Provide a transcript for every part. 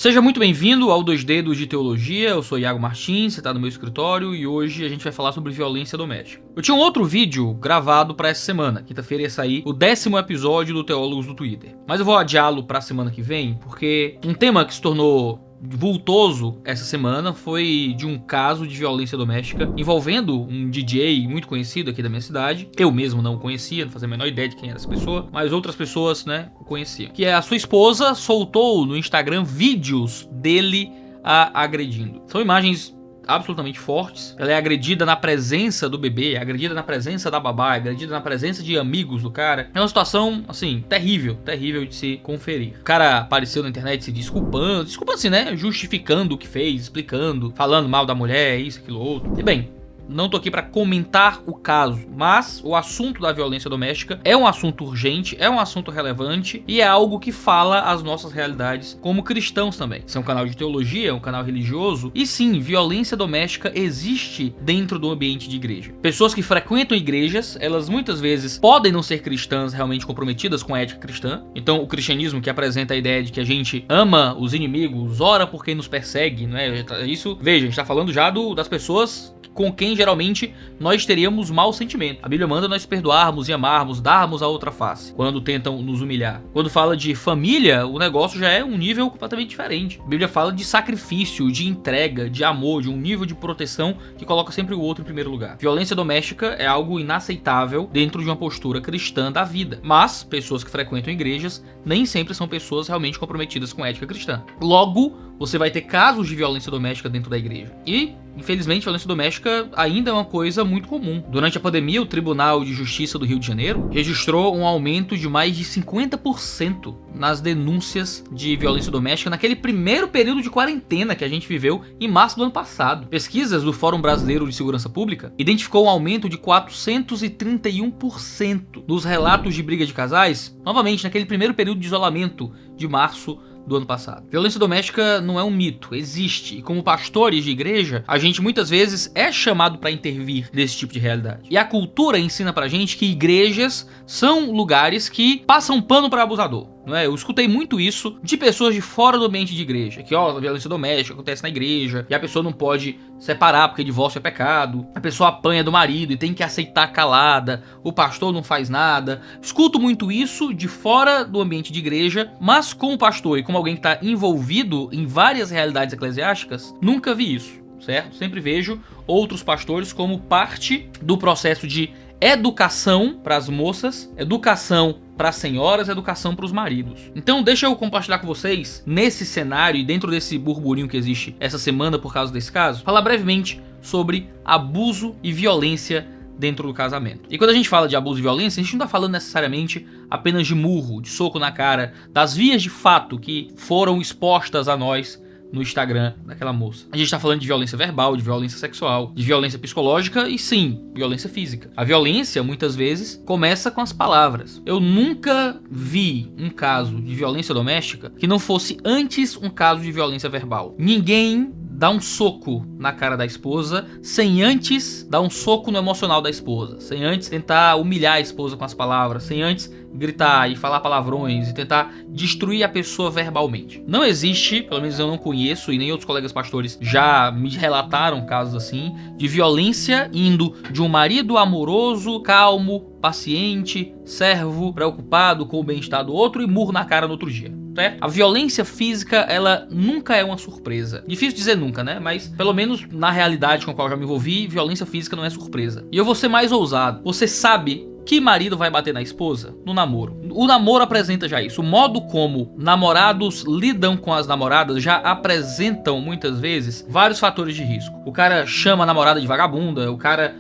Seja muito bem-vindo ao 2 Dedos de Teologia, eu sou Iago Martins, você está no meu escritório e hoje a gente vai falar sobre violência doméstica. Eu tinha um outro vídeo gravado para essa semana, quinta-feira ia sair o 10º episódio do Teólogos do Twitter. Mas eu vou adiá-lo para a semana que vem, porque um tema que se tornou vultoso essa semana foi de um caso de violência doméstica envolvendo um DJ muito conhecido aqui da minha cidade. Eu mesmo não o conhecia, não fazia a menor ideia de quem era essa pessoa, mas outras pessoas, o conheciam. Que é a sua esposa soltou no Instagram vídeos dele a agredindo. São imagens absolutamente fortes. Ela é agredida na presença do bebê, é agredida na presença da babá, é agredida na presença de amigos do cara. É uma situação, assim, terrível de se conferir. O cara apareceu na internet se desculpando assim, justificando o que fez, explicando, falando mal da mulher, isso, aquilo, outro. E bem, não tô aqui para comentar o caso, mas o assunto da violência doméstica é um assunto urgente, é um assunto relevante e é algo que fala as nossas realidades como cristãos também. Isso é um canal de teologia, é um canal religioso e sim, violência doméstica existe dentro do ambiente de igreja. Pessoas que frequentam igrejas, elas muitas vezes podem não ser cristãs realmente comprometidas com a ética cristã. Então o cristianismo que apresenta a ideia de que a gente ama os inimigos, ora por quem nos persegue, não é? Isso, veja, a gente tá falando já das pessoas com quem geralmente nós teríamos mau sentimento. A Bíblia manda nós perdoarmos e amarmos, darmos a outra face, quando tentam nos humilhar. Quando fala de família, o negócio já é um nível completamente diferente. A Bíblia fala de sacrifício, de entrega, de amor, de um nível de proteção que coloca sempre o outro em primeiro lugar. Violência doméstica é algo inaceitável dentro de uma postura cristã da vida. Mas pessoas que frequentam igrejas nem sempre são pessoas realmente comprometidas com a ética cristã. Logo, você vai ter casos de violência doméstica dentro da igreja. E, infelizmente, violência doméstica ainda é uma coisa muito comum. Durante a pandemia, o Tribunal de Justiça do Rio de Janeiro registrou um aumento de mais de 50% nas denúncias de violência doméstica naquele primeiro período de quarentena que a gente viveu em março do ano passado. Pesquisas do Fórum Brasileiro de Segurança Pública identificou um aumento de 431% nos relatos de briga de casais, novamente naquele primeiro período de isolamento de março do ano passado. Violência doméstica não é um mito, existe. E como pastores de igreja, a gente muitas vezes é chamado para intervir nesse tipo de realidade. E a cultura ensina pra gente que igrejas são lugares que passam pano para abusador. Não é? Eu escutei muito isso de pessoas de fora do ambiente de igreja, que a violência doméstica acontece na igreja e a pessoa não pode separar porque divórcio é pecado, a pessoa apanha do marido e tem que aceitar calada, o pastor não faz nada. Escuto muito isso de fora do ambiente de igreja, mas como pastor e como alguém que está envolvido em várias realidades eclesiásticas, nunca vi isso, certo? Sempre vejo outros pastores como parte do processo de educação para as moças, educação para as senhoras, educação para os maridos. Então deixa eu compartilhar com vocês, nesse cenário e dentro desse burburinho que existe essa semana por causa desse caso, falar brevemente sobre abuso e violência dentro do casamento. E quando a gente fala de abuso e violência, a gente não está falando necessariamente apenas de murro, de soco na cara, das vias de fato que foram expostas a nós no Instagram daquela moça. A gente tá falando de violência verbal, de violência sexual, de violência psicológica e sim, violência física. A violência, muitas vezes, começa com as palavras. Eu nunca vi um caso de violência doméstica que não fosse antes um caso de violência verbal. Ninguém dá um soco na cara da esposa sem antes dar um soco no emocional da esposa, sem antes tentar humilhar a esposa com as palavras, sem antes gritar e falar palavrões e tentar destruir a pessoa verbalmente. Não existe, pelo menos eu não conheço e nem outros colegas pastores já me relataram casos assim, de violência indo de um marido amoroso, calmo, paciente, servo, preocupado com o bem-estar do outro e murro na cara no outro dia. Certo? A violência física, ela nunca é uma surpresa. Difícil dizer nunca, mas pelo menos na realidade com a qual eu já me envolvi, violência física não é surpresa. E eu vou ser mais ousado. Você sabe que marido vai bater na esposa? No namoro. O namoro apresenta já isso. O modo como namorados lidam com as namoradas já apresentam muitas vezes vários fatores de risco. O cara chama a namorada de vagabunda, o cara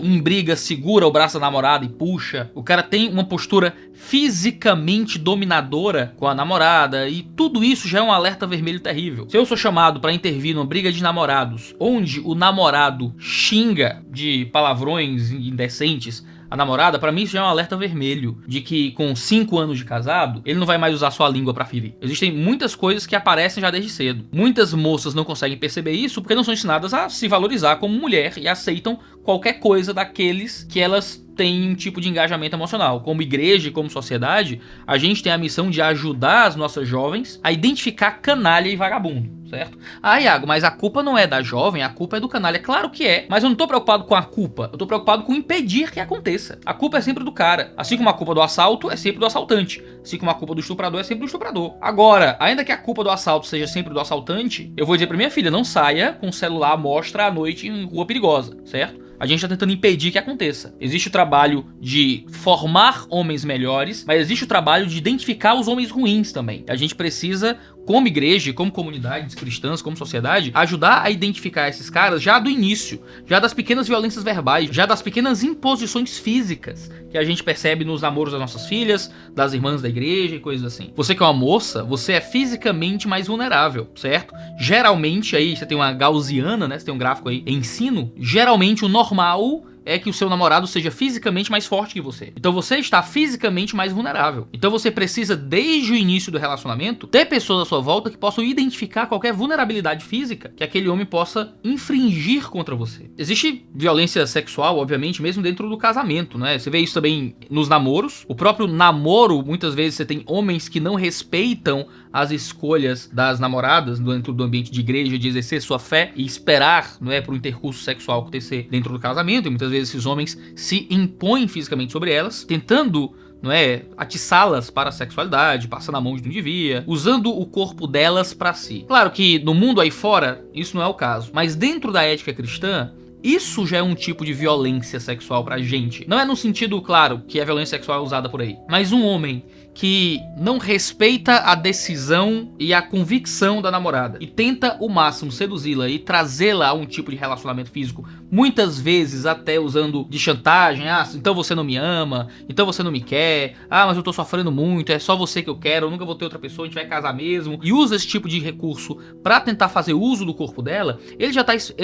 em briga segura o braço da namorada e puxa, o cara tem uma postura fisicamente dominadora com a namorada e tudo isso já é um alerta vermelho terrível. Se eu sou chamado para intervir numa briga de namorados onde o namorado xinga de palavrões indecentes a namorada, pra mim isso já é um alerta vermelho de que com 5 anos de casado, ele não vai mais usar sua língua pra ferir. Existem muitas coisas que aparecem já desde cedo. Muitas moças não conseguem perceber isso porque não são ensinadas a se valorizar como mulher e aceitam qualquer coisa daqueles que elas têm um tipo de engajamento emocional. Como igreja e como sociedade, a gente tem a missão de ajudar as nossas jovens a identificar canalha e vagabundo, certo? Ah, Iago, mas a culpa não é da jovem, a culpa é do canalha. Claro que é, mas eu não tô preocupado com a culpa, eu tô preocupado com impedir que aconteça. A culpa é sempre do cara. Assim como a culpa do assalto é sempre do assaltante. Assim como a culpa do estuprador é sempre do estuprador. Agora, ainda que a culpa do assalto seja sempre do assaltante, eu vou dizer pra minha filha, não saia com o celular à mostra à noite em rua perigosa, certo? A gente está tentando impedir que aconteça. Existe o trabalho de formar homens melhores, mas existe o trabalho de identificar os homens ruins também. A gente precisa, como igreja, como comunidades cristãs, como sociedade, ajudar a identificar esses caras já do início, já das pequenas violências verbais, já das pequenas imposições físicas que a gente percebe nos namoros das nossas filhas, das irmãs da igreja e coisas assim. Você que é uma moça, você é fisicamente mais vulnerável, certo? Geralmente, aí você tem uma gaussiana, né? Você tem um gráfico aí, ensino. Geralmente o normal é que o seu namorado seja fisicamente mais forte que você. Então você está fisicamente mais vulnerável. Então você precisa, desde o início do relacionamento, ter pessoas à sua volta que possam identificar qualquer vulnerabilidade física que aquele homem possa infringir contra você. Existe violência sexual, obviamente, mesmo dentro do casamento, né? Você vê isso também nos namoros. O próprio namoro, muitas vezes você tem homens que não respeitam as escolhas das namoradas dentro do ambiente de igreja, de exercer sua fé e esperar, não é, para o intercurso sexual acontecer dentro do casamento. E muitas vezes esses homens se impõem fisicamente sobre elas, tentando, não é, atiçá-las para a sexualidade, passando a mão de onde devia, usando o corpo delas para si. Claro que no mundo aí fora isso não é o caso, mas dentro da ética cristã isso já é um tipo de violência sexual pra gente. Não é no sentido, claro, que a violência sexual é usada por aí, mas um homem que não respeita a decisão e a convicção da namorada e tenta o máximo seduzi-la e trazê-la a um tipo de relacionamento físico, muitas vezes até usando de chantagem. Ah, então você não me ama, então você não me quer, ah, mas eu tô sofrendo muito, é só você que eu quero, eu nunca vou ter outra pessoa, a gente vai casar mesmo, e usa esse tipo de recurso pra tentar fazer uso do corpo dela. Ele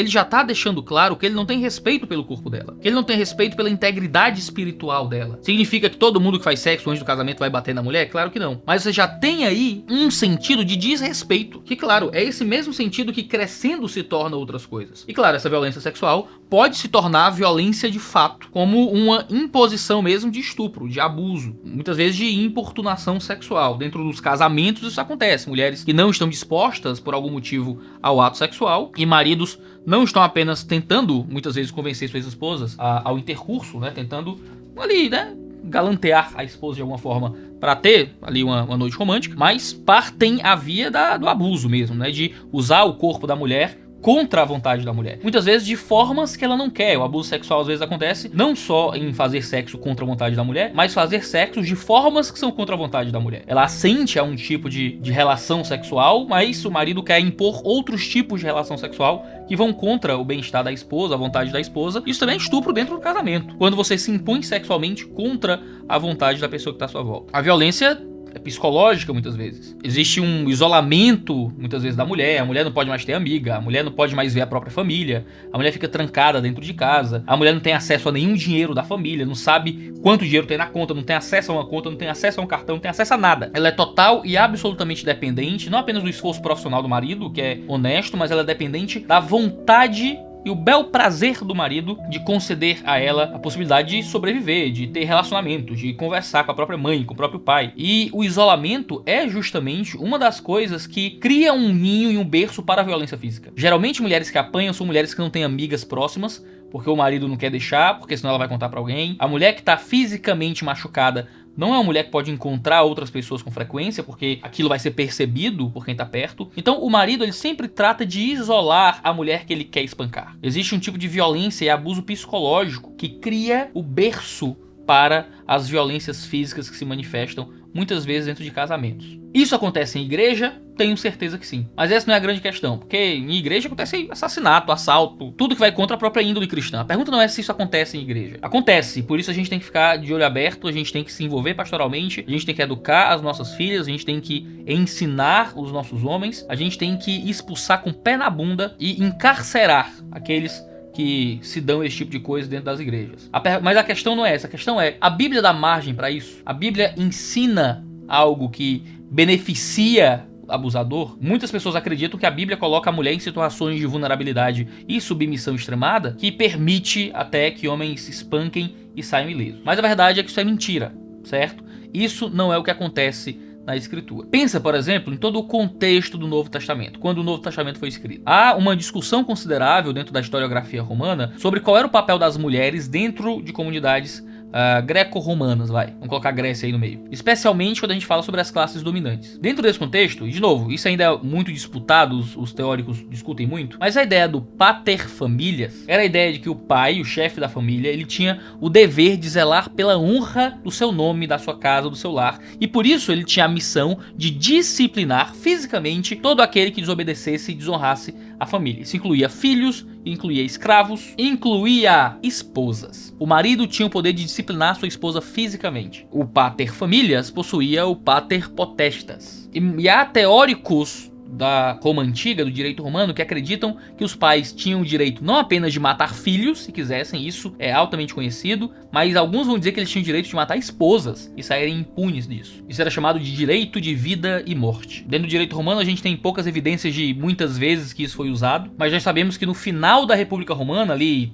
já tá deixando claro que ele não tem respeito pelo corpo dela, que ele não tem respeito pela integridade espiritual dela. Significa que todo mundo que faz sexo antes do casamento vai bater na mulher? Claro que não. Mas você já tem aí um sentido de desrespeito, que claro, é esse mesmo sentido que crescendo se torna outras coisas. E claro, essa violência sexual pode se tornar violência de fato, como uma imposição mesmo de estupro, de abuso, muitas vezes de importunação sexual. Dentro dos casamentos isso acontece, mulheres que não estão dispostas por algum motivo ao ato sexual e maridos não estão apenas tentando muitas vezes convencer suas esposas ao intercurso, né, tentando ali, né, galantear a esposa de alguma forma para ter ali uma noite romântica, mas partem a via do abuso mesmo, né, de usar o corpo da mulher contra a vontade da mulher. Muitas vezes de formas que ela não quer. O abuso sexual às vezes acontece não só em fazer sexo contra a vontade da mulher, mas fazer sexo de formas que são contra a vontade da mulher. Ela assente a um tipo de relação sexual, mas o marido quer impor outros tipos de relação sexual que vão contra o bem-estar da esposa, a vontade da esposa. Isso também é estupro dentro do casamento, quando você se impõe sexualmente contra a vontade da pessoa que está à sua volta. A violência é psicológica muitas vezes. Existe um isolamento muitas vezes da mulher. A mulher não pode mais ter amiga, a mulher não pode mais ver a própria família, a mulher fica trancada dentro de casa, a mulher não tem acesso a nenhum dinheiro da família, não sabe quanto dinheiro tem na conta, não tem acesso a uma conta, não tem acesso a um cartão, não tem acesso a nada. Ela é total e absolutamente dependente, não apenas do esforço profissional do marido, que é honesto, mas ela é dependente da vontade e o bel prazer do marido de conceder a ela a possibilidade de sobreviver, de ter relacionamento, de conversar com a própria mãe, com o próprio pai. E o isolamento é justamente uma das coisas que cria um ninho e um berço para a violência física. Geralmente mulheres que apanham são mulheres que não têm amigas próximas, porque o marido não quer deixar, porque senão ela vai contar pra alguém. A mulher que tá fisicamente machucada não é uma mulher que pode encontrar outras pessoas com frequência, porque aquilo vai ser percebido por quem tá perto. Então o marido, ele sempre trata de isolar a mulher que ele quer espancar. Existe um tipo de violência e abuso psicológico que cria o berço para as violências físicas que se manifestam muitas vezes dentro de casamentos. Isso acontece em igreja? Tenho certeza que sim. Mas essa não é a grande questão, porque em igreja acontece assassinato, assalto, tudo que vai contra a própria índole cristã. A pergunta não é se isso acontece em igreja. Acontece, por isso a gente tem que ficar de olho aberto, a gente tem que se envolver pastoralmente, a gente tem que educar as nossas filhas, a gente tem que ensinar os nossos homens, a gente tem que expulsar com o pé na bunda e encarcerar aqueles que se dão esse tipo de coisa dentro das igrejas. Mas a questão não é essa, a questão é, a Bíblia dá margem para isso? A Bíblia ensina algo que beneficia o abusador? Muitas pessoas acreditam que a Bíblia coloca a mulher em situações de vulnerabilidade e submissão extremada, que permite até que homens se espanquem e saiam ilesos. Mas a verdade é que isso é mentira, certo? Isso não é o que acontece na Escritura. Pensa, por exemplo, em todo o contexto do Novo Testamento, quando o Novo Testamento foi escrito. Há uma discussão considerável dentro da historiografia romana sobre qual era o papel das mulheres dentro de comunidades greco-romanas, vamos colocar a Grécia aí no meio. Especialmente quando a gente fala sobre as classes dominantes. Dentro desse contexto, e de novo, isso ainda é muito disputado, os teóricos discutem muito, mas a ideia do pater familias era a ideia de que o pai, o chefe da família, ele tinha o dever de zelar pela honra do seu nome, da sua casa, do seu lar, e por isso ele tinha a missão de disciplinar fisicamente todo aquele que desobedecesse e desonrasse a família. Isso incluía filhos, incluía escravos, incluía esposas. O marido tinha o poder de disciplinar sua esposa fisicamente. O pater familias possuía o pater potestas. E há teóricos da Roma Antiga, do direito romano, que acreditam que os pais tinham o direito não apenas de matar filhos, se quisessem, isso é altamente conhecido, mas alguns vão dizer que eles tinham o direito de matar esposas e saírem impunes disso. Isso era chamado de direito de vida e morte. Dentro do direito romano a gente tem poucas evidências de muitas vezes que isso foi usado, mas nós sabemos que no final da República Romana, ali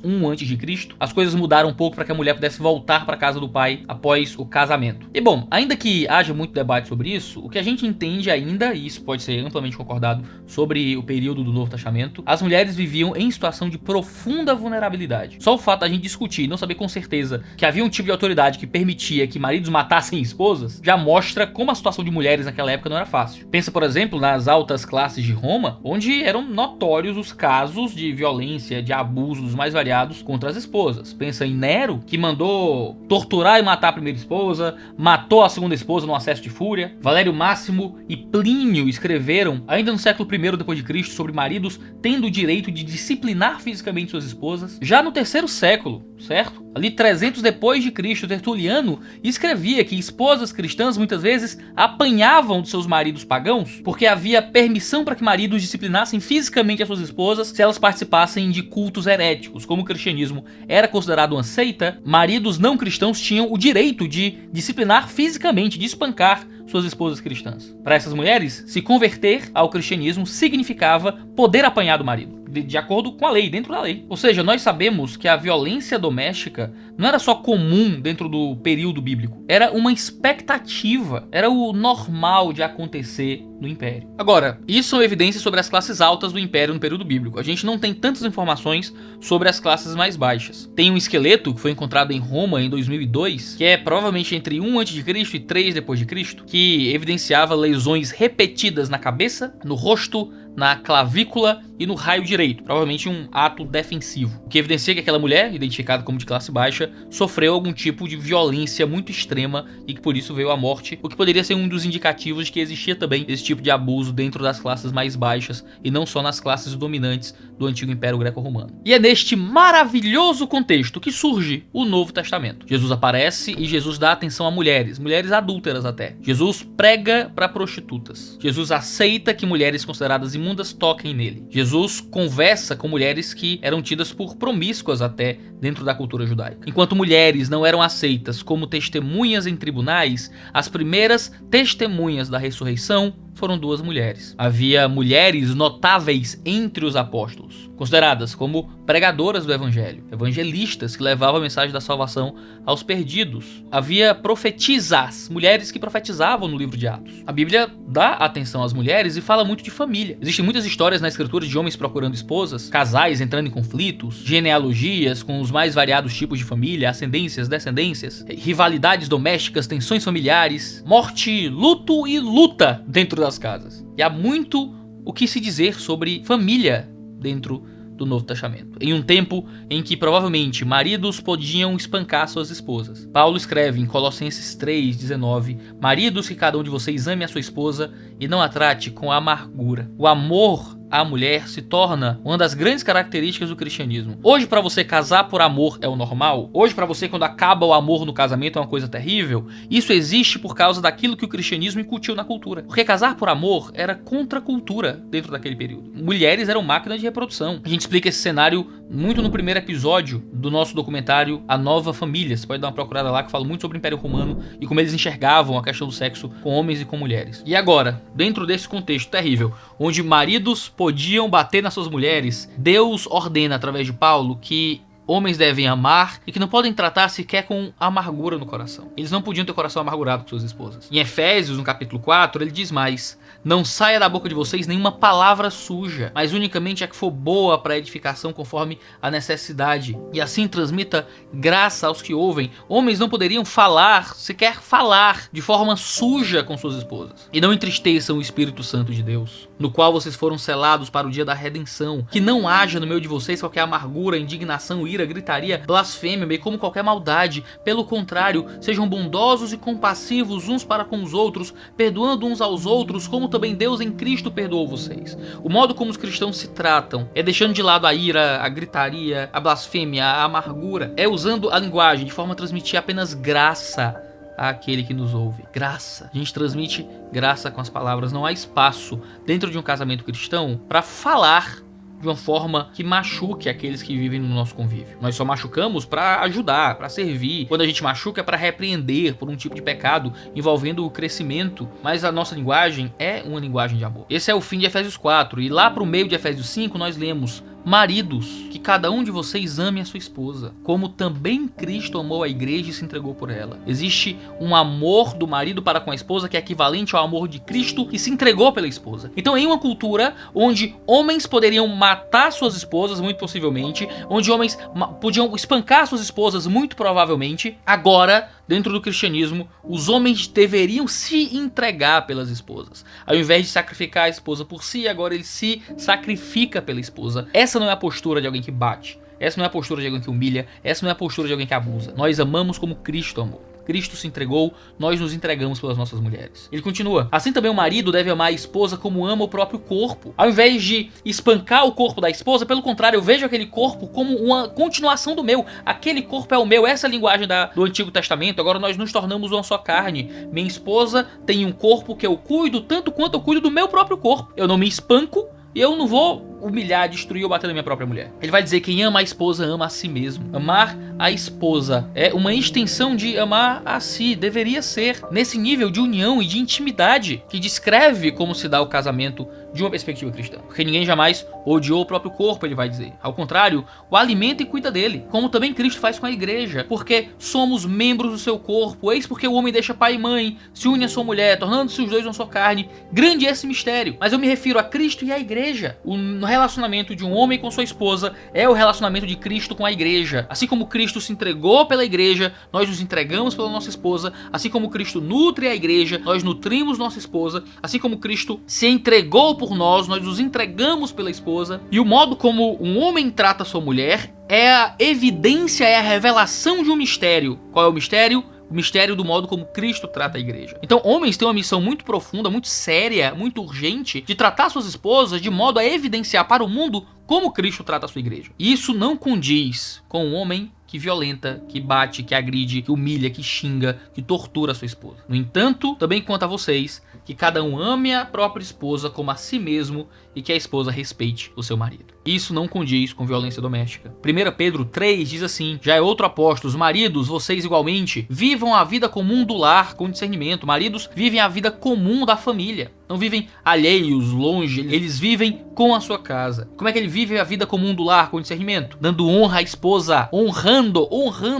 1 a.C., as coisas mudaram um pouco para que a mulher pudesse voltar para a casa do pai após o casamento. E bom, ainda que haja muito debate sobre isso, o que a gente entende ainda, e isso pode ser amplamente concordado sobre o período do Novo Testamento, as mulheres viviam em situação de profunda vulnerabilidade. Só o fato da gente discutir e não saber com certeza que havia um tipo de autoridade que permitia que maridos matassem esposas, já mostra como a situação de mulheres naquela época não era fácil. Pensa, por exemplo, nas altas classes de Roma, onde eram notórios os casos de violência, de abuso dos mais variados contra as esposas. Pensa em Nero, que mandou torturar e matar a primeira esposa, matou a segunda esposa num acesso de fúria. Valério Máximo e Plínio escreveram, ainda no século I depois de Cristo, sobre maridos tendo o direito de disciplinar fisicamente suas esposas. Já no terceiro século, certo? Ali 300 depois de Cristo, Tertuliano escrevia que esposas cristãs muitas vezes apanhavam dos seus maridos pagãos porque havia permissão para que maridos disciplinassem fisicamente as suas esposas se elas participassem de cultos heréticos. Como o cristianismo era considerado uma seita, maridos não cristãos tinham o direito de disciplinar fisicamente, de espancar suas esposas cristãs. Para essas mulheres, se converter ao cristianismo significava poder apanhar do marido, de acordo com a lei, dentro da lei. Ou seja, nós sabemos que a violência doméstica não era só comum dentro do período bíblico, era uma expectativa, era o normal de acontecer no Império. Agora, isso são evidências sobre as classes altas do Império no período bíblico. A gente não tem tantas informações sobre as classes mais baixas. Tem um esqueleto que foi encontrado em Roma em 2002, que é provavelmente entre 1 a.C. e 3 depois de Cristo, que evidenciava lesões repetidas na cabeça, no rosto, na clavícula e no raio direito, provavelmente um ato defensivo, o que evidencia que aquela mulher, identificada como de classe baixa, sofreu algum tipo de violência muito extrema e que por isso veio à morte, o que poderia ser um dos indicativos de que existia também esse tipo de abuso dentro das classes mais baixas e não só nas classes dominantes do antigo Império Greco-Romano. E é neste maravilhoso contexto que surge o Novo Testamento. Jesus aparece e Jesus dá atenção a mulheres adúlteras até. Jesus prega para prostitutas. Jesus aceita que mulheres consideradas imundas toquem nele. Jesus conversa com mulheres que eram tidas por promíscuas até dentro da cultura judaica. Enquanto mulheres não eram aceitas como testemunhas em tribunais, as primeiras testemunhas da ressurreição foram 2 mulheres. Havia mulheres notáveis entre os apóstolos, consideradas como pregadoras do evangelho, evangelistas que levavam a mensagem da salvação aos perdidos. Havia profetisas, mulheres que profetizavam no livro de Atos. A Bíblia dá atenção às mulheres e fala muito de família. Existem muitas histórias na escritura de homens procurando esposas, casais entrando em conflitos, genealogias com os mais variados tipos de família, ascendências, descendências, rivalidades domésticas, tensões familiares, morte, luto e luta dentro das casas. E há muito o que se dizer sobre família dentro do Novo Testamento, em um tempo em que provavelmente maridos podiam espancar suas esposas. Paulo escreve em Colossenses 3:19: maridos, que cada um de vocês ame a sua esposa e não a trate com amargura. O amor à mulher se torna uma das grandes características do cristianismo. Hoje, para você, casar por amor é o normal. Hoje, para você, quando acaba o amor no casamento é uma coisa terrível. Isso existe por causa daquilo que o cristianismo incutiu na cultura. Porque casar por amor era contra a cultura dentro daquele período. Mulheres eram máquinas de reprodução. A gente explica esse cenário muito no primeiro episódio do nosso documentário A Nova Família. Você pode dar uma procurada lá, que fala muito sobre o Império Romano e como eles enxergavam a questão do sexo com homens e com mulheres. E agora, dentro desse contexto terrível, onde maridos podiam bater nas suas mulheres, Deus ordena através de Paulo que homens devem amar e que não podem tratar sequer com amargura no coração. Eles não podiam ter o coração amargurado com suas esposas. Em Efésios, no capítulo 4, ele diz mais: não saia da boca de vocês nenhuma palavra suja, mas unicamente a que for boa para edificação conforme a necessidade, e assim transmita graça aos que ouvem. Homens não poderiam falar, sequer falar, de forma suja com suas esposas. E não entristeçam o Espírito Santo de Deus, no qual vocês foram selados para o dia da redenção. Que não haja no meio de vocês qualquer amargura, indignação, ira, gritaria, blasfêmia, bem como qualquer maldade. Pelo contrário, sejam bondosos e compassivos uns para com os outros, perdoando uns aos outros, como também Deus em Cristo perdoou vocês. O modo como os cristãos se tratam é deixando de lado a ira, a gritaria, a blasfêmia, a amargura. É usando a linguagem de forma a transmitir apenas graça àquele que nos ouve. Graça. A gente transmite graça com as palavras. Não há espaço dentro de um casamento cristão para falar de uma forma que machuque aqueles que vivem no nosso convívio. Nós só machucamos para ajudar, para servir. Quando a gente machuca é para repreender por um tipo de pecado envolvendo o crescimento, mas a nossa linguagem é uma linguagem de amor. Esse é o fim de Efésios 4, e lá pro meio de Efésios 5 nós lemos: maridos, que cada um de vocês ame a sua esposa, como também Cristo amou a igreja e se entregou por ela. Existe um amor do marido para com a esposa que é equivalente ao amor de Cristo que se entregou pela esposa. Então, em uma cultura onde homens poderiam matar suas esposas, muito possivelmente, onde homens podiam espancar suas esposas, muito provavelmente, agora, dentro do cristianismo, os homens deveriam se entregar pelas esposas. Ao invés de sacrificar a esposa por si, agora ele se sacrifica pela esposa. Essa não é a postura de alguém que bate. Essa não é a postura de alguém que humilha. Essa não é a postura de alguém que abusa. Nós amamos como Cristo amou. Cristo se entregou, nós nos entregamos pelas nossas mulheres. Ele continua: assim também o marido deve amar a esposa como ama o próprio corpo. Ao invés de espancar o corpo da esposa, pelo contrário, eu vejo aquele corpo como uma continuação do meu. Aquele corpo é o meu. Essa é a linguagem do Antigo Testamento. Agora nós nos tornamos uma só carne. Minha esposa tem um corpo que eu cuido tanto quanto eu cuido do meu próprio corpo. Eu não me espanco e eu não vou humilhar, destruir ou bater na minha própria mulher. Ele vai dizer: quem ama a esposa ama a si mesmo. Amar a esposa é uma extensão de amar a si. Deveria ser nesse nível de união e de intimidade que descreve como se dá o casamento de uma perspectiva cristã. Porque ninguém jamais odiou o próprio corpo, ele vai dizer. Ao contrário, o alimenta e cuida dele, como também Cristo faz com a igreja, porque somos membros do seu corpo. Eis porque o homem deixa pai e mãe, se une à sua mulher, tornando-se os dois uma só carne. Grande é esse mistério. Mas eu me refiro a Cristo e à igreja. O relacionamento de um homem com sua esposa é o relacionamento de Cristo com a igreja. Assim como Cristo se entregou pela igreja, nós nos entregamos pela nossa esposa. Assim como Cristo nutre a igreja, nós nutrimos nossa esposa. Assim como Cristo se entregou por nós nos entregamos pela esposa. E o modo como um homem trata sua mulher é a evidência, é a revelação de um mistério. Qual é o mistério? O mistério do modo como Cristo trata a igreja. Então, homens têm uma missão muito profunda, muito séria, muito urgente de tratar suas esposas de modo a evidenciar para o mundo como Cristo trata a sua igreja. E isso não condiz com um homem que violenta, que bate, que agride, que humilha, que xinga, que tortura a sua esposa. No entanto, também conta a vocês que cada um ame a própria esposa como a si mesmo e que a esposa respeite o seu marido. Isso não condiz com violência doméstica. 1 Pedro 3 diz assim: já é outro apóstolo: os maridos, vocês igualmente, vivam a vida comum do lar com discernimento. Maridos vivem a vida comum da família. Não vivem alheios, longe, eles vivem com a sua casa. Como é que ele vive a vida comum do lar com discernimento? Dando honra à esposa, honrando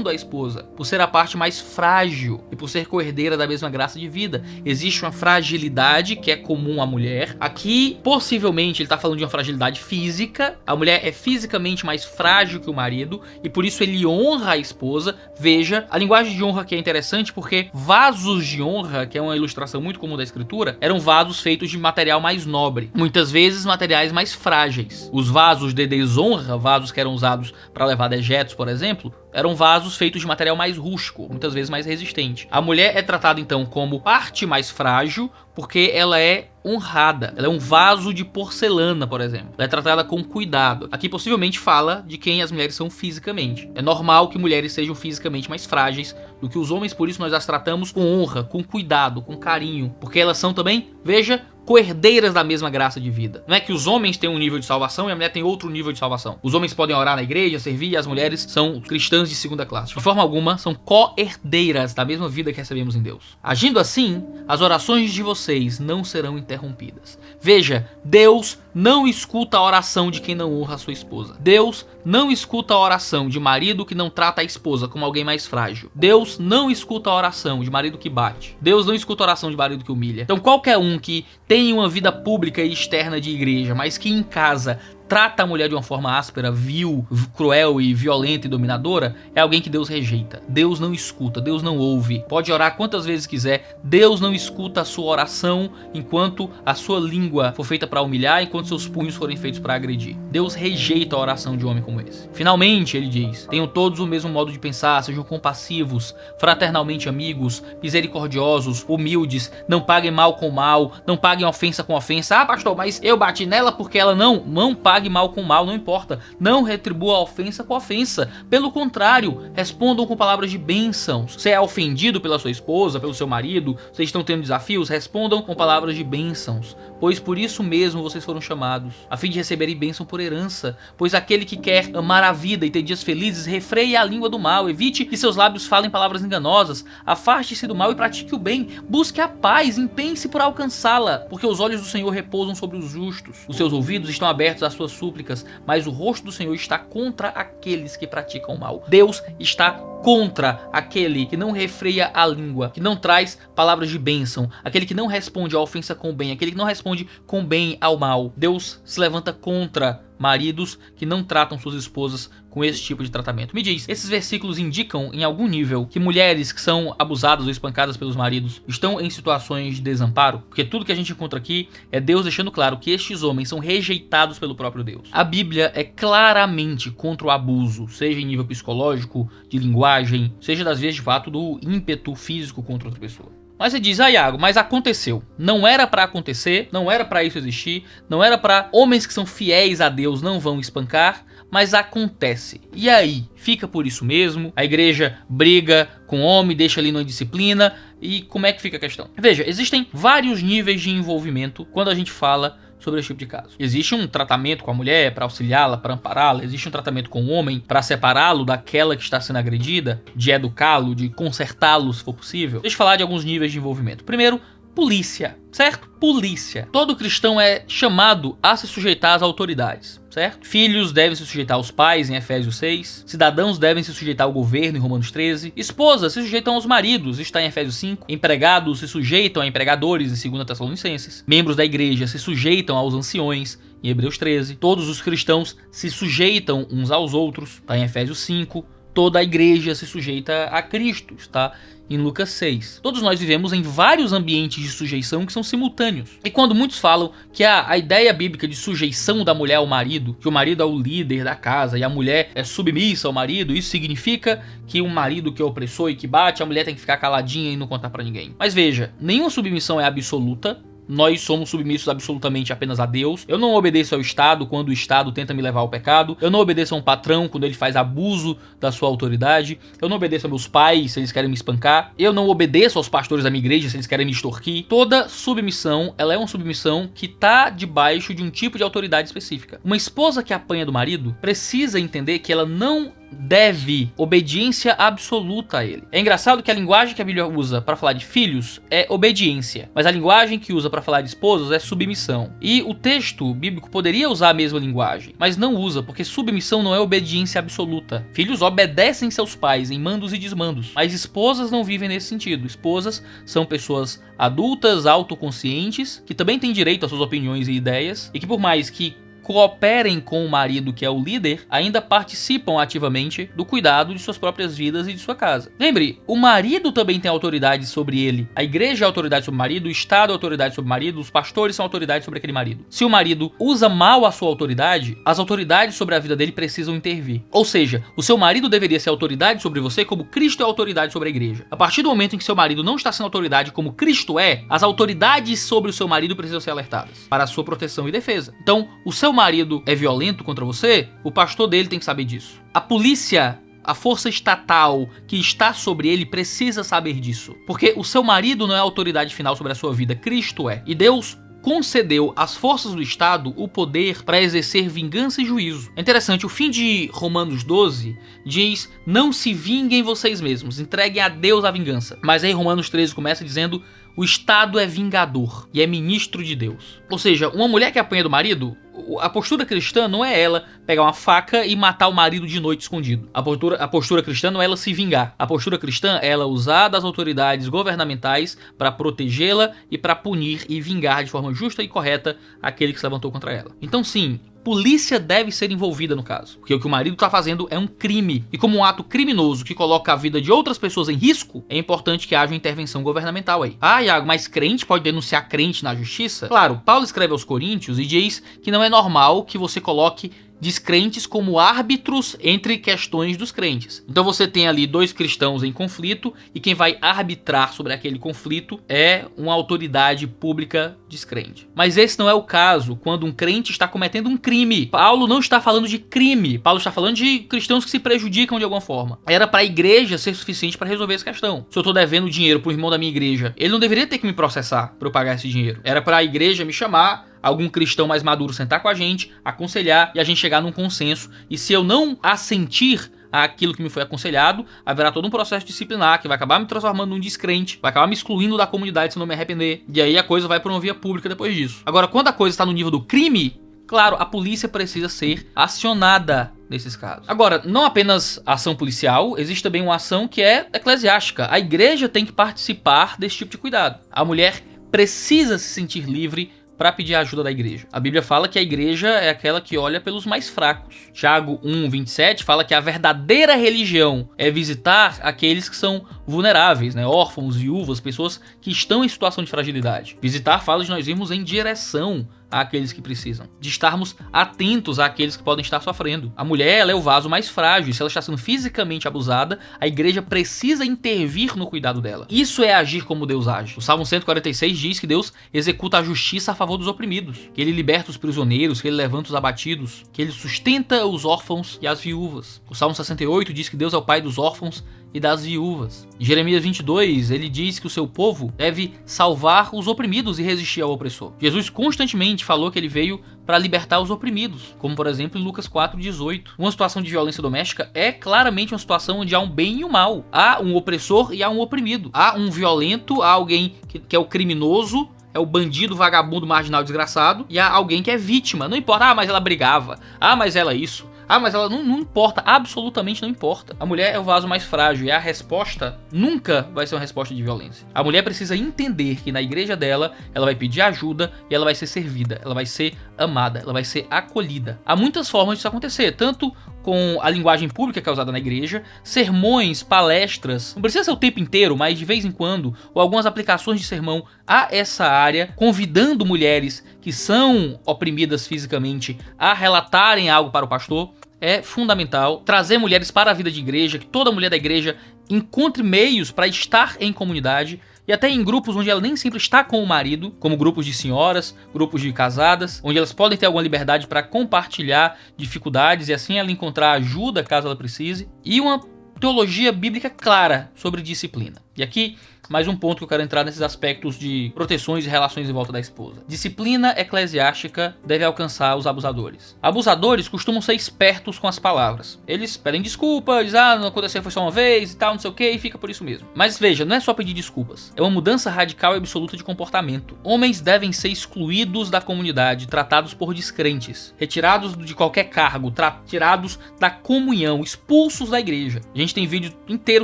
a esposa, por ser a parte mais frágil e por ser coerdeira da mesma graça de vida. Existe uma fragilidade que é comum à mulher. Aqui, possivelmente, ele está falando de uma fragilidade física. A mulher é fisicamente mais frágil que o marido e por isso ele honra a esposa. Veja, a linguagem de honra que é interessante porque vasos de honra, que é uma ilustração muito comum da escritura, eram vasos feitos de material mais nobre, muitas vezes materiais mais frágeis. Os vasos de desonra, vasos que eram usados para levar dejetos, por exemplo, eram vasos feitos de material mais rústico, muitas vezes mais resistente. A mulher é tratada então como parte mais frágil porque ela é honrada. Ela é um vaso de porcelana, por exemplo. Ela é tratada com cuidado. Aqui possivelmente fala de quem as mulheres são fisicamente. É normal que mulheres sejam fisicamente mais frágeis do que os homens, por isso nós as tratamos com honra, com cuidado, com carinho, porque elas são também, veja, coerdeiras da mesma graça de vida. Não é que os homens têm um nível de salvação e a mulher tem outro nível de salvação. Os homens podem orar na igreja, servir, e as mulheres são cristãs de segunda classe. De forma alguma, são coerdeiras da mesma vida que recebemos em Deus. Agindo assim, as orações de vocês não serão interrompidas. Veja, Deus não escuta a oração de quem não honra a sua esposa. Deus não escuta a oração de marido que não trata a esposa como alguém mais frágil. Deus não escuta a oração de marido que bate. Deus não escuta a oração de marido que humilha. Então qualquer um que tem uma vida pública e externa de igreja, mas que em casa trata a mulher de uma forma áspera, vil, cruel e violenta e dominadora, é alguém que Deus rejeita. Deus não escuta, Deus não ouve. Pode orar quantas vezes quiser, Deus não escuta a sua oração enquanto a sua língua for feita para humilhar, enquanto seus punhos forem feitos para agredir. Deus rejeita a oração de um homem como esse. Finalmente, ele diz, tenham todos o mesmo modo de pensar, sejam compassivos, fraternalmente amigos, misericordiosos, humildes, não paguem mal com mal, não paguem ofensa com ofensa. Ah, pastor, mas eu bati nela porque ela não pague mal com mal, não importa. Não retribua a ofensa com ofensa. Pelo contrário, respondam com palavras de bênçãos. Você é ofendido pela sua esposa, pelo seu marido, vocês estão tendo desafios, respondam com palavras de bênçãos, pois por isso mesmo vocês foram chamados, a fim de receberem bênção por herança. Pois aquele que quer amar a vida e ter dias felizes, refreie a língua do mal, evite que seus lábios falem palavras enganosas, afaste-se do mal e pratique o bem, busque a paz, empenhe-se por alcançá-la, porque os olhos do Senhor repousam sobre os justos, os seus ouvidos estão abertos às suas súplicas, mas o rosto do Senhor está contra aqueles que praticam o mal. Deus está contra aquele que não refreia a língua, que não traz palavras de bênção, aquele que não responde à ofensa com o bem, aquele que não responde com bem ao mal. Deus se levanta contra maridos que não tratam suas esposas com esse tipo de tratamento. Me diz, esses versículos indicam em algum nível que mulheres que são abusadas ou espancadas pelos maridos estão em situações de desamparo? Porque tudo que a gente encontra aqui é Deus deixando claro que estes homens são rejeitados pelo próprio Deus. A Bíblia é claramente contra o abuso, seja em nível psicológico, de linguagem, seja das vezes de fato do ímpeto físico contra outra pessoa. Mas você diz, Iago, mas aconteceu. Não era pra acontecer, não era pra isso existir, não era pra homens que são fiéis a Deus não vão espancar, mas acontece. E aí, fica por isso mesmo? A igreja briga com o homem, deixa ali numa disciplina, e como é que fica a questão? Veja, existem vários níveis de envolvimento quando a gente fala sobre esse tipo de caso. Existe um tratamento com a mulher para auxiliá-la, para ampará-la. Existe um tratamento com o homem para separá-lo daquela que está sendo agredida, de educá-lo, de consertá-lo se for possível. Deixa eu falar de alguns níveis de envolvimento. Primeiro, polícia, certo? Polícia. Todo cristão é chamado a se sujeitar às autoridades, certo? Filhos devem se sujeitar aos pais, em Efésios 6. Cidadãos devem se sujeitar ao governo, em Romanos 13. Esposas se sujeitam aos maridos, está em Efésios 5. Empregados se sujeitam a empregadores, em 2 Tessalonicenses. Membros da igreja se sujeitam aos anciões, em Hebreus 13. Todos os cristãos se sujeitam uns aos outros, está em Efésios 5. Toda a igreja se sujeita a Cristo, está em Lucas 6. Todos nós vivemos em vários ambientes de sujeição que são simultâneos. E quando muitos falam que a ideia bíblica de sujeição da mulher ao marido, que o marido é o líder da casa e a mulher é submissa ao marido, isso significa que um marido que é opressor e que bate, a mulher tem que ficar caladinha e não contar pra ninguém. Mas veja, nenhuma submissão é absoluta. Nós somos submissos absolutamente apenas a Deus. Eu não obedeço ao Estado quando o Estado tenta me levar ao pecado. Eu não obedeço a um patrão quando ele faz abuso da sua autoridade. Eu não obedeço a meus pais se eles querem me espancar. Eu não obedeço aos pastores da minha igreja se eles querem me extorquir. Toda submissão, ela é uma submissão que está debaixo de um tipo de autoridade específica. Uma esposa que apanha do marido precisa entender que ela não deve obediência absoluta a ele. É engraçado que a linguagem que a Bíblia usa para falar de filhos é obediência, mas a linguagem que usa para falar de esposas é submissão. E o texto bíblico poderia usar a mesma linguagem, mas não usa, porque submissão não é obediência absoluta. Filhos obedecem seus pais em mandos e desmandos, mas esposas não vivem nesse sentido. Esposas são pessoas adultas, autoconscientes, que também têm direito às suas opiniões e ideias, e que por mais que cooperem com o marido, que é o líder, ainda participam ativamente do cuidado de suas próprias vidas e de sua casa. Lembre, o marido também tem autoridade sobre ele. A igreja é autoridade sobre o marido, o Estado é autoridade sobre o marido, os pastores são autoridade sobre aquele marido. Se o marido usa mal a sua autoridade, as autoridades sobre a vida dele precisam intervir. Ou seja, o seu marido deveria ser autoridade sobre você como Cristo é autoridade sobre a igreja. A partir do momento em que seu marido não está sendo autoridade como Cristo é, as autoridades sobre o seu marido precisam ser alertadas para a sua proteção e defesa. Então, o seu marido é violento contra você, o pastor dele tem que saber disso. A polícia, a força estatal que está sobre ele precisa saber disso. Porque o seu marido não é a autoridade final sobre a sua vida, Cristo é. E Deus concedeu às forças do Estado o poder para exercer vingança e juízo. É interessante, o fim de Romanos 12 diz: não se vinguem vocês mesmos, entreguem a Deus a vingança. Mas aí Romanos 13 começa dizendo: o Estado é vingador e é ministro de Deus. Ou seja, uma mulher que apanha do marido, a postura cristã não é ela pegar uma faca e matar o marido de noite escondido. A postura cristã não é ela se vingar. A postura cristã é ela usar das autoridades governamentais para protegê-la e para punir e vingar de forma justa e correta aquele que se levantou contra ela. Então sim, polícia deve ser envolvida no caso, porque o que o marido está fazendo é um crime. E como um ato criminoso que coloca a vida de outras pessoas em risco, é importante que haja uma intervenção governamental aí. Ah, Iago, mas crente pode denunciar crente na justiça? Claro, Paulo escreve aos Coríntios e diz que não é normal que você coloque descrentes como árbitros entre questões dos crentes. Então você tem ali dois cristãos em conflito e quem vai arbitrar sobre aquele conflito é uma autoridade pública descrente. Mas esse não é o caso quando um crente está cometendo um crime. Paulo não está falando de crime, Paulo está falando de cristãos que se prejudicam de alguma forma. Era para a igreja ser suficiente para resolver essa questão. Se eu estou devendo dinheiro para o irmão da minha igreja, ele não deveria ter que me processar para eu pagar esse dinheiro. Era para a igreja me chamar, algum cristão mais maduro sentar com a gente, aconselhar e a gente chegar num consenso. E se eu não assentir àquilo que me foi aconselhado, haverá todo um processo disciplinar que vai acabar me transformando num descrente, vai acabar me excluindo da comunidade se eu não me arrepender. E aí a coisa vai para uma via pública depois disso. Agora, quando a coisa está no nível do crime, claro, a polícia precisa ser acionada nesses casos. Agora, não apenas ação policial, existe também uma ação que é eclesiástica. A igreja tem que participar desse tipo de cuidado. A mulher precisa se sentir livre para pedir a ajuda da igreja. A Bíblia fala que a igreja é aquela que olha pelos mais fracos. Tiago 1:27 fala que a verdadeira religião é visitar aqueles que são vulneráveis, né? Órfãos, viúvas, pessoas que estão em situação de fragilidade. Visitar fala de nós irmos em direção àqueles que precisam, de estarmos atentos àqueles que podem estar sofrendo. A mulher, ela é o vaso mais frágil, se ela está sendo fisicamente abusada, a igreja precisa intervir no cuidado dela. Isso é agir como Deus age. O Salmo 146 diz que Deus executa a justiça a favor dos oprimidos, que ele liberta os prisioneiros, que ele levanta os abatidos, que ele sustenta os órfãos e as viúvas. O Salmo 68 diz que Deus é o pai dos órfãos e das viúvas. Em Jeremias 22, ele diz que o seu povo deve salvar os oprimidos e resistir ao opressor. Jesus constantemente falou que ele veio para libertar os oprimidos, como por exemplo em Lucas 4:18. Uma situação de violência doméstica é claramente uma situação onde há um bem e um mal. Há um opressor e há um oprimido. Há um violento, há alguém que é o criminoso, é o bandido, vagabundo, marginal, desgraçado, e há alguém que é vítima. Não importa, mas ela brigava, mas ela isso. Mas ela não importa, absolutamente não importa. A mulher é o vaso mais frágil e a resposta nunca vai ser uma resposta de violência. A mulher precisa entender que na igreja dela, ela vai pedir ajuda e ela vai ser servida, ela vai ser amada, ela vai ser acolhida. Há muitas formas disso acontecer, tanto com a linguagem pública que é usada na igreja, sermões, palestras, não precisa ser o tempo inteiro, mas de vez em quando, ou algumas aplicações de sermão a essa área, convidando mulheres que são oprimidas fisicamente a relatarem algo para o pastor. É fundamental trazer mulheres para a vida de igreja, que toda mulher da igreja encontre meios para estar em comunidade e até em grupos onde ela nem sempre está com o marido, como grupos de senhoras, grupos de casadas, onde elas podem ter alguma liberdade para compartilhar dificuldades e assim ela encontrar ajuda caso ela precise, e uma teologia bíblica clara sobre disciplina. E aqui, mais um ponto que eu quero entrar nesses aspectos de proteções e relações em volta da esposa. Disciplina eclesiástica deve alcançar os abusadores. Abusadores costumam ser espertos com as palavras. Eles pedem desculpa, dizem, não aconteceu, foi só uma vez e tal, não sei o que, e fica por isso mesmo. Mas veja, não é só pedir desculpas. É uma mudança radical e absoluta de comportamento. Homens devem ser excluídos da comunidade, tratados por descrentes, retirados de qualquer cargo, tirados da comunhão, expulsos da igreja. A gente tem vídeo inteiro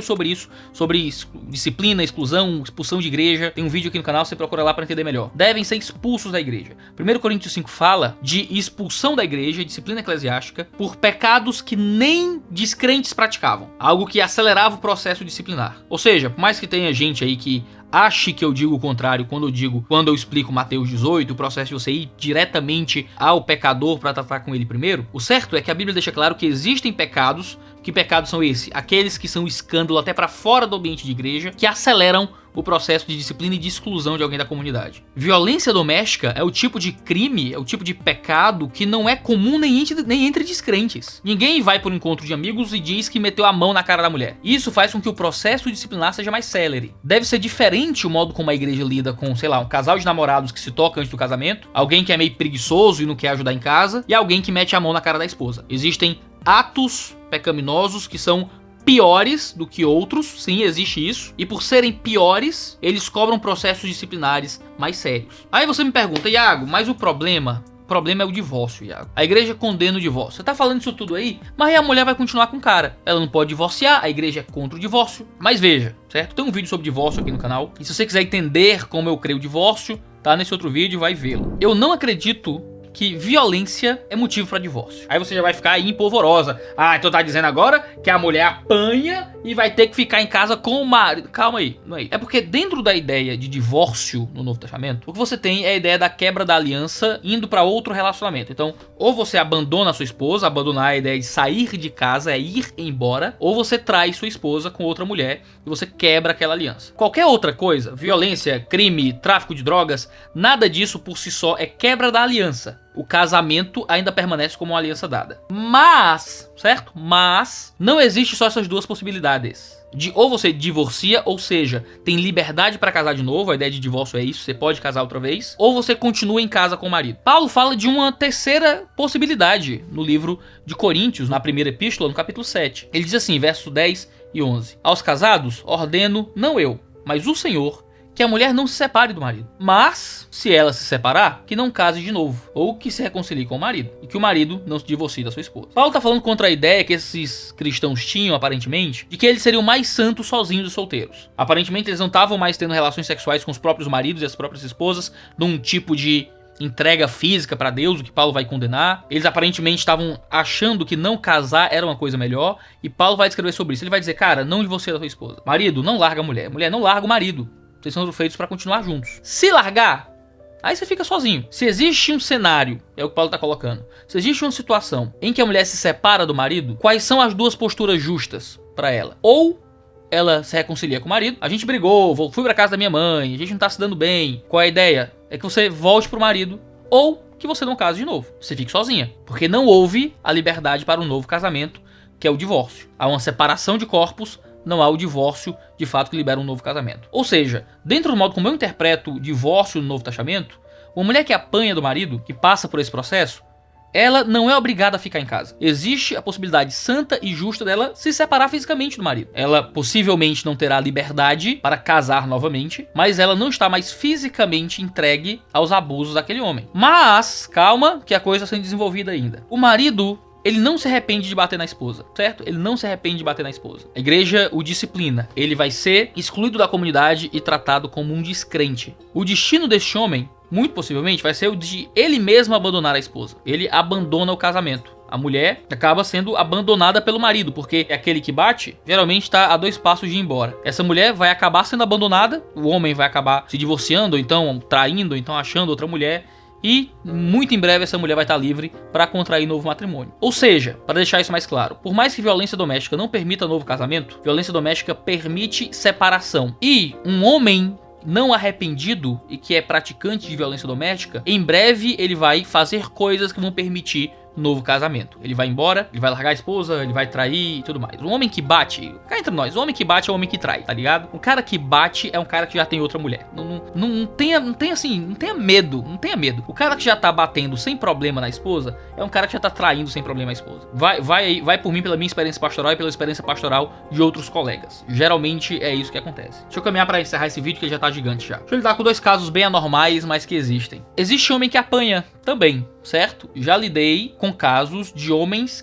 sobre isso, sobre disciplina, exclusão, expulsão de igreja. Tem um vídeo aqui no canal, você procura lá para entender melhor. Devem ser expulsos da igreja. 1 Coríntios 5 fala de expulsão da igreja, disciplina eclesiástica, por pecados que nem descrentes praticavam. Algo que acelerava o processo disciplinar. Ou seja, por mais que tenha gente aí que ache que eu digo o contrário quando eu explico Mateus 18, o processo de você ir diretamente ao pecador para tratar com ele primeiro, o certo é que a Bíblia deixa claro que existem pecados. Que pecados são esses? Aqueles que são escândalo até para fora do ambiente de igreja, que aceleram o processo de disciplina e de exclusão de alguém da comunidade. Violência doméstica é o tipo de crime, é o tipo de pecado que não é comum nem entre descrentes. Ninguém vai por um encontro de amigos e diz que meteu a mão na cara da mulher. Isso faz com que o processo disciplinar seja mais célere. Deve ser diferente o modo como a igreja lida com, sei lá, um casal de namorados que se toca antes do casamento, alguém que é meio preguiçoso e não quer ajudar em casa, e alguém que mete a mão na cara da esposa. Existem atos pecaminosos que são piores do que outros, sim, existe isso, e por serem piores, eles cobram processos disciplinares mais sérios. Aí você me pergunta, Iago, mas o problema é o divórcio, Iago. A igreja condena o divórcio. Você tá falando isso tudo aí, mas aí a mulher vai continuar com o cara. Ela não pode divorciar, a igreja é contra o divórcio. Mas veja, certo? Tem um vídeo sobre divórcio aqui no canal, e se você quiser entender como eu creio o divórcio, tá nesse outro vídeo, vai vê-lo. Eu não acredito que violência é motivo para divórcio. Aí você já vai ficar aí empolvorosa. Ah, então tá dizendo agora que a mulher apanha e vai ter que ficar em casa com o marido. Calma aí, não é isso. É porque dentro da ideia de divórcio no Novo Testamento, o que você tem é a ideia da quebra da aliança indo para outro relacionamento. Então, ou você abandona a sua esposa, abandonar a ideia de sair de casa, é ir embora, ou você trai sua esposa com outra mulher e você quebra aquela aliança. Qualquer outra coisa, violência, crime, tráfico de drogas, nada disso por si só é quebra da aliança. O casamento ainda permanece como uma aliança dada. Mas, certo? Mas não existe só essas duas possibilidades. De ou você divorcia, ou seja, tem liberdade para casar de novo, a ideia de divórcio é isso, você pode casar outra vez, ou você continua em casa com o marido. Paulo fala de uma terceira possibilidade no livro de Coríntios, na primeira epístola, no capítulo 7. Ele diz assim, versos 10 e 11. Aos casados, ordeno, não eu, mas o Senhor, que a mulher não se separe do marido. Mas, se ela se separar, que não case de novo, ou que se reconcilie com o marido, e que o marido não se divorcie da sua esposa. Paulo está falando contra a ideia que esses cristãos tinham, aparentemente, de que eles seriam mais santos sozinhos e solteiros. Aparentemente, eles não estavam mais tendo relações sexuais com os próprios maridos e as próprias esposas, num tipo de entrega física para Deus, o que Paulo vai condenar. Eles aparentemente estavam achando que não casar era uma coisa melhor, e Paulo vai escrever sobre isso. Ele vai dizer, cara, não divorcia da sua esposa. Marido, não larga a mulher. Mulher, não larga o marido. Vocês são feitos para continuar juntos. Se largar, aí você fica sozinho. Se existe um cenário, é o que Paulo está colocando, se existe uma situação em que a mulher se separa do marido, quais são as duas posturas justas para ela? Ou ela se reconcilia com o marido, a gente brigou, fui para casa da minha mãe, a gente não tá se dando bem. Qual é a ideia? É que você volte pro marido, ou que você não case de novo. Você fique sozinha, porque não houve a liberdade para um novo casamento, que é o divórcio. Há uma separação de corpos, não há o divórcio de fato que libera um novo casamento. Ou seja, dentro do modo como eu interpreto o divórcio no Novo Testamento, uma mulher que apanha do marido, que passa por esse processo, ela não é obrigada a ficar em casa. Existe a possibilidade santa e justa dela se separar fisicamente do marido. Ela possivelmente não terá liberdade para casar novamente, mas ela não está mais fisicamente entregue aos abusos daquele homem. Mas, calma, que a coisa está sendo desenvolvida ainda. O marido, ele não se arrepende de bater na esposa, certo? Ele não se arrepende de bater na esposa. A igreja o disciplina. Ele vai ser excluído da comunidade e tratado como um descrente. O destino deste homem, muito possivelmente, vai ser o de ele mesmo abandonar a esposa. Ele abandona o casamento. A mulher acaba sendo abandonada pelo marido, porque é aquele que bate, geralmente está a 2 passos de ir embora. Essa mulher vai acabar sendo abandonada, o homem vai acabar se divorciando, ou então traindo, ou então achando outra mulher, e muito em breve essa mulher vai estar livre para contrair novo matrimônio. Ou seja, para deixar isso mais claro, por mais que violência doméstica não permita novo casamento, violência doméstica permite separação. E um homem não arrependido e que é praticante de violência doméstica, em breve ele vai fazer coisas que vão permitir novo casamento. Ele vai embora, ele vai largar a esposa, ele vai trair e tudo mais. Um homem que bate, cá entre nós, o homem que bate é o homem que trai, tá ligado? Um cara que bate é um cara que já tem outra mulher. Não tenha medo, não tenha medo. O cara que já tá batendo sem problema na esposa é um cara que já tá traindo sem problema a esposa. Vai por mim, pela minha experiência pastoral e pela experiência pastoral de outros colegas. Geralmente é isso que acontece. Deixa eu caminhar pra encerrar esse vídeo que já tá gigante já. Deixa eu lidar com 2 casos bem anormais, mas que existem. Existe homem que apanha também, certo? Já lidei com casos de homens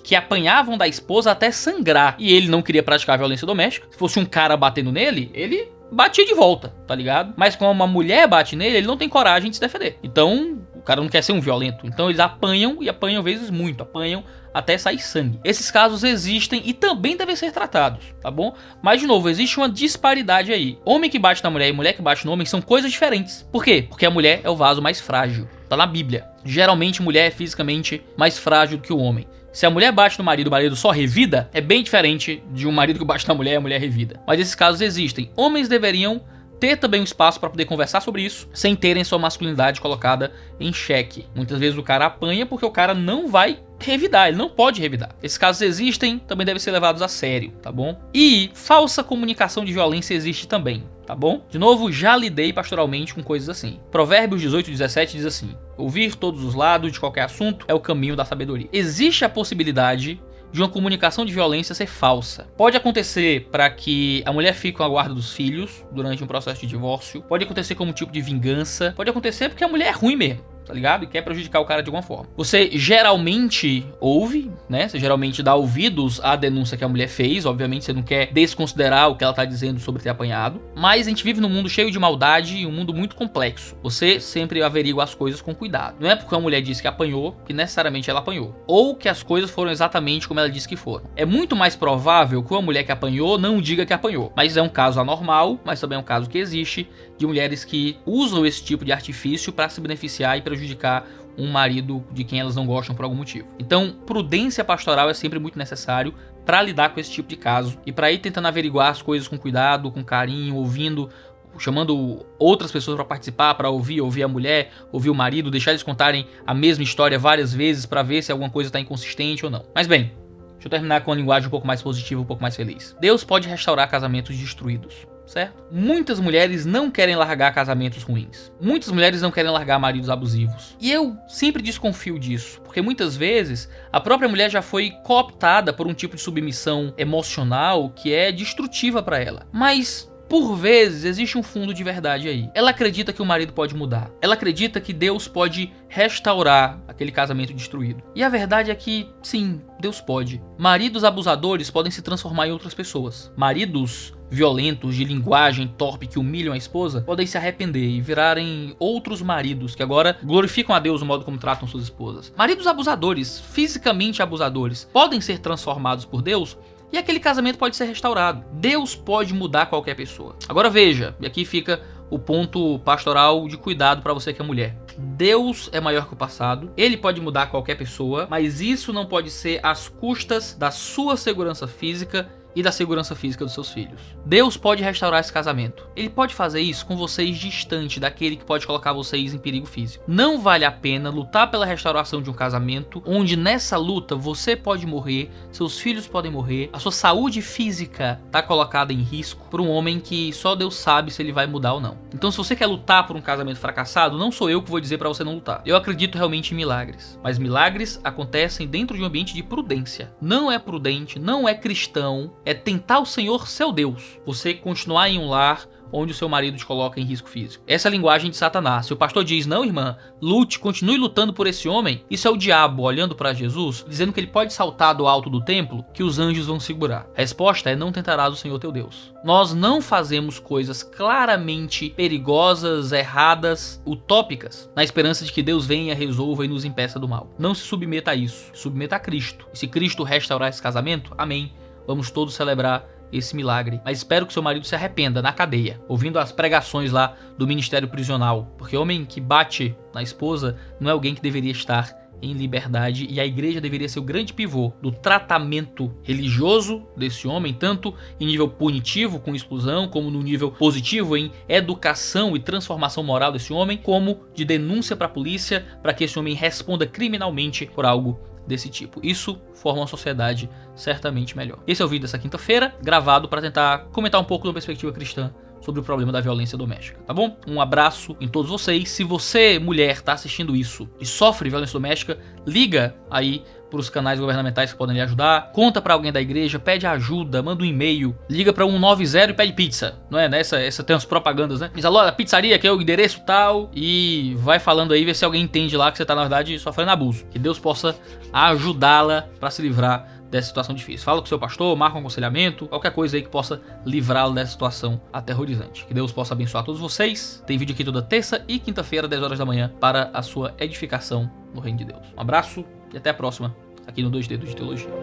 que apanhavam da esposa até sangrar. E ele não queria praticar violência doméstica. Se fosse um cara batendo nele, ele batia de volta, tá ligado? Mas quando uma mulher bate nele, ele não tem coragem de se defender. Então, cara não quer ser um violento. Então eles apanham e apanham vezes muito, apanham até sair sangue. Esses casos existem e também devem ser tratados, tá bom? Mas, de novo, existe uma disparidade aí. Homem que bate na mulher e mulher que bate no homem são coisas diferentes. Por quê? Porque a mulher é o vaso mais frágil. Tá na Bíblia. Geralmente, mulher é fisicamente mais frágil do que o homem. Se a mulher bate no marido, o marido só revida, é bem diferente de um marido que bate na mulher e a mulher revida. Mas esses casos existem. Homens deveriam ter também um espaço para poder conversar sobre isso, sem terem sua masculinidade colocada em xeque. Muitas vezes o cara apanha porque o cara não vai revidar, ele não pode revidar. Esses casos existem, também devem ser levados a sério, tá bom? E falsa comunicação de violência existe também, tá bom? De novo, já lidei pastoralmente com coisas assim. Provérbios 18:17 diz assim: ouvir todos os lados de qualquer assunto é o caminho da sabedoria. Existe a possibilidade de uma comunicação de violência ser falsa. Pode acontecer para que a mulher fique com a guarda dos filhos durante um processo de divórcio. Pode acontecer como tipo de vingança. Pode acontecer porque a mulher é ruim mesmo, tá ligado? E quer prejudicar o cara de alguma forma. Você geralmente ouve, né? Você geralmente dá ouvidos à denúncia que a mulher fez. Obviamente você não quer desconsiderar o que ela tá dizendo sobre ter apanhado. Mas a gente vive num mundo cheio de maldade e um mundo muito complexo. Você sempre averigua as coisas com cuidado. Não é porque uma mulher disse que apanhou que necessariamente ela apanhou. Ou que as coisas foram exatamente como ela disse que foram. É muito mais provável que uma mulher que apanhou não diga que apanhou. Mas é um caso anormal, mas também é um caso que existe de mulheres que usam esse tipo de artifício para se beneficiar e prejudicar um marido de quem elas não gostam por algum motivo. Então, prudência pastoral é sempre muito necessário para lidar com esse tipo de caso e para ir tentando averiguar as coisas com cuidado, com carinho, ouvindo, chamando outras pessoas para participar, para ouvir a mulher, ouvir o marido, deixar eles contarem a mesma história várias vezes para ver se alguma coisa está inconsistente ou não. Mas bem, deixa eu terminar com uma linguagem um pouco mais positiva, um pouco mais feliz. Deus pode restaurar casamentos destruídos, certo? Muitas mulheres não querem largar casamentos ruins. Muitas mulheres não querem largar maridos abusivos. E eu sempre desconfio disso, porque muitas vezes a própria mulher já foi cooptada por um tipo de submissão emocional que é destrutiva para ela. Mas por vezes existe um fundo de verdade aí. Ela acredita que o marido pode mudar. Ela acredita que Deus pode restaurar aquele casamento destruído. E a verdade é que, sim, Deus pode. Maridos abusadores podem se transformar em outras pessoas. Maridos violentos, de linguagem torpe que humilham a esposa, podem se arrepender e virarem outros maridos que agora glorificam a Deus no modo como tratam suas esposas. Maridos abusadores, fisicamente abusadores, podem ser transformados por Deus e aquele casamento pode ser restaurado. Deus pode mudar qualquer pessoa. Agora veja, e aqui fica o ponto pastoral de cuidado para você que é mulher. Deus é maior que o passado, Ele pode mudar qualquer pessoa, mas isso não pode ser às custas da sua segurança física e da segurança física dos seus filhos. Deus pode restaurar esse casamento. Ele pode fazer isso com vocês distante daquele que pode colocar vocês em perigo físico. Não vale a pena lutar pela restauração de um casamento onde nessa luta você pode morrer, seus filhos podem morrer, a sua saúde física está colocada em risco por um homem que só Deus sabe se ele vai mudar ou não. Então, se você quer lutar por um casamento fracassado, não sou eu que vou dizer para você não lutar. Eu acredito realmente em milagres, mas milagres acontecem dentro de um ambiente de prudência. Não é prudente, não é cristão, é tentar o Senhor seu Deus, você continuar em um lar onde o seu marido te coloca em risco físico. Essa é a linguagem de Satanás. Se o pastor diz, não irmã, lute, continue lutando por esse homem, isso é o diabo olhando para Jesus, dizendo que ele pode saltar do alto do templo, que os anjos vão segurar. A resposta é, não tentarás o Senhor teu Deus. Nós não fazemos coisas claramente perigosas, erradas, utópicas, na esperança de que Deus venha, resolva e nos impeça do mal. Não se submeta a isso, submeta a Cristo. E se Cristo restaurar esse casamento, amém. Vamos todos celebrar esse milagre. Mas espero que seu marido se arrependa na cadeia, ouvindo as pregações lá do ministério prisional. Porque homem que bate na esposa não é alguém que deveria estar em liberdade, e a igreja deveria ser o grande pivô do tratamento religioso desse homem, tanto em nível punitivo, com exclusão, como no nível positivo, em educação e transformação moral desse homem, como de denúncia para a polícia, para que esse homem responda criminalmente por algo desse tipo. Isso forma uma sociedade certamente melhor. Esse é o vídeo dessa quinta-feira, gravado para tentar comentar um pouco da perspectiva cristã sobre o problema da violência doméstica, tá bom? Um abraço em todos vocês. Se você, mulher, tá assistindo isso e sofre violência doméstica, liga aí para os canais governamentais que podem lhe ajudar, conta para alguém da igreja, pede ajuda, manda um e-mail, liga para 190 e pede pizza, não é? Essa tem umas propagandas, né? Diz, alô, a pizzaria, que é o endereço tal, e vai falando aí, ver se alguém entende lá que você tá, na verdade, sofrendo abuso. Que Deus possa ajudá-la para se livrar dessa situação difícil. Fala com o seu pastor, marca um aconselhamento, qualquer coisa aí que possa livrá-lo dessa situação aterrorizante. Que Deus possa abençoar todos vocês. Tem vídeo aqui toda terça e quinta-feira, 10 horas da manhã, para a sua edificação no reino de Deus. Um abraço e até a próxima, aqui no 2 Dedos de Teologia.